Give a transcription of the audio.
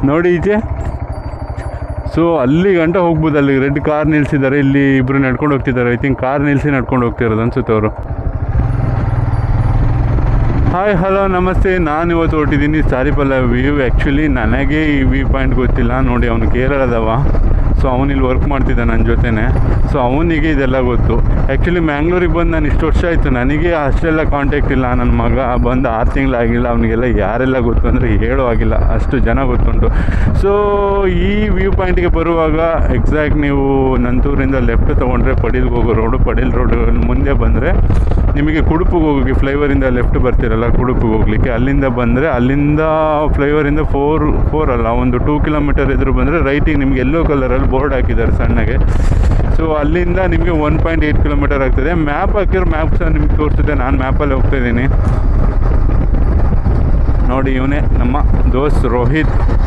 ನೋಡಿ ಈಚೆ. ಸೊ ಅಲ್ಲಿ ಗಂಟ ಹೋಗ್ಬೋದು. ಅಲ್ಲಿ ರೆಡ್ ಕಾರ್ ನಿಲ್ಸಿದ್ದಾರೆ, ಇಲ್ಲಿ ಇಬ್ಬರು ನಡ್ಕೊಂಡು ಹೋಗ್ತಿದ್ದಾರೆ. ಐ ಥಿಂಕ್ ಕಾರ್ ನಿಲ್ಲಿಸಿ ನಡ್ಕೊಂಡು ಹೋಗ್ತಿರೋದು ಅನ್ಸುತ್ತೆ ಅವರು. ಹಾಯ್ ಹಲೋ ನಮಸ್ತೆ. ನಾನು ಇವತ್ತು ಹೊರಟಿದ್ದೀನಿ ಸಾರಿಪಲ್ಲ ವ್ಯೂ. ಆ್ಯಕ್ಚುಲಿ ನನಗೆ ಈ ವ್ಯೂ ಪಾಯಿಂಟ್ ಗೊತ್ತಿಲ್ಲ. ನೋಡಿ ಅವನು ಕೇರಳದವ, ಸೊ ಅವನಿಲ್ಲಿ ವರ್ಕ್ ಮಾಡ್ತಿದ್ದ ನನ್ನ ಜೊತೆನೇ. ಸೊ ಅವನಿಗೆ ಇದೆಲ್ಲ ಗೊತ್ತು. ಆ್ಯಕ್ಚುಲಿ ಮ್ಯಾಂಗ್ಳೂರಿಗೆ ಬಂದು ನಾನು ಇಷ್ಟು ವರ್ಷ ಆಯಿತು, ನನಗೆ ಅಷ್ಟೆಲ್ಲ ಕಾಂಟ್ಯಾಕ್ಟ್ ಇಲ್ಲ. ನನ್ನ ಮಗ ಬಂದು 6 ತಿಂಗಳಾಗಿಲ್ಲ, ಅವನಿಗೆಲ್ಲ ಯಾರೆಲ್ಲ ಗೊತ್ತು ಅಂದರೆ ಹೇಳೋ ಆಗಿಲ್ಲ, ಅಷ್ಟು ಜನ ಗೊತ್ತುಂಟು. ಸೊ ಈ ವ್ಯೂ ಪಾಯಿಂಟಿಗೆ ಬರುವಾಗ ಎಕ್ಸಾಕ್ಟ್ ನೀವು ನಂತೂರಿಂದ ಲೆಫ್ಟ್ ತೊಗೊಂಡ್ರೆ ಪಡೀಲ್ಗೆ ಹೋಗೋ ರೋಡು, ಪಡೀಲ್ ರೋಡ್ ಮುಂದೆ ಬಂದರೆ ನಿಮಗೆ ಕುಡುಪಿಗೆ ಹೋಗೋಕ್ಕೆ ಫ್ಲೈವರಿಂದ ಲೆಫ್ಟ್ ಬರ್ತಿರಲ್ಲ ಕುಡುಪಿಗೆ ಹೋಗಲಿಕ್ಕೆ, ಅಲ್ಲಿಂದ ಬಂದರೆ ಅಲ್ಲಿಂದ ಫ್ಲೈವರಿಂದ 4 ಅಲ್ಲ, ಒಂದು 2 ಕಿಲೋಮೀಟರ್ ಎದುರು ಬಂದರೆ ರೈಟಿಗೆ ನಿಮಗೆ ಯೆಲ್ಲೋ ಕಲರಲ್ಲಿ ಬೋರ್ಡ್ ಹಾಕಿದ್ದಾರೆ ಸಣ್ಣಗೆ. ಸೊ ಅಲ್ಲಿಂದ ನಿಮಗೆ 1.8 ಕಿಲೋಮೀಟರ್ ಆಗ್ತದೆ. ಮ್ಯಾಪ್ ಹಾಕಿರೋ ಮ್ಯಾಪ್ ಸಹ ನಿಮ್ಗೆ ತೋರಿಸುತ್ತೆ. ನಾನು ಮ್ಯಾಪಲ್ಲಿ ಹೋಗ್ತಾಯಿದ್ದೀನಿ ನೋಡಿ. ಇವನೇ ನಮ್ಮ ದೋಸ್ತ್ ರೋಹಿತ್.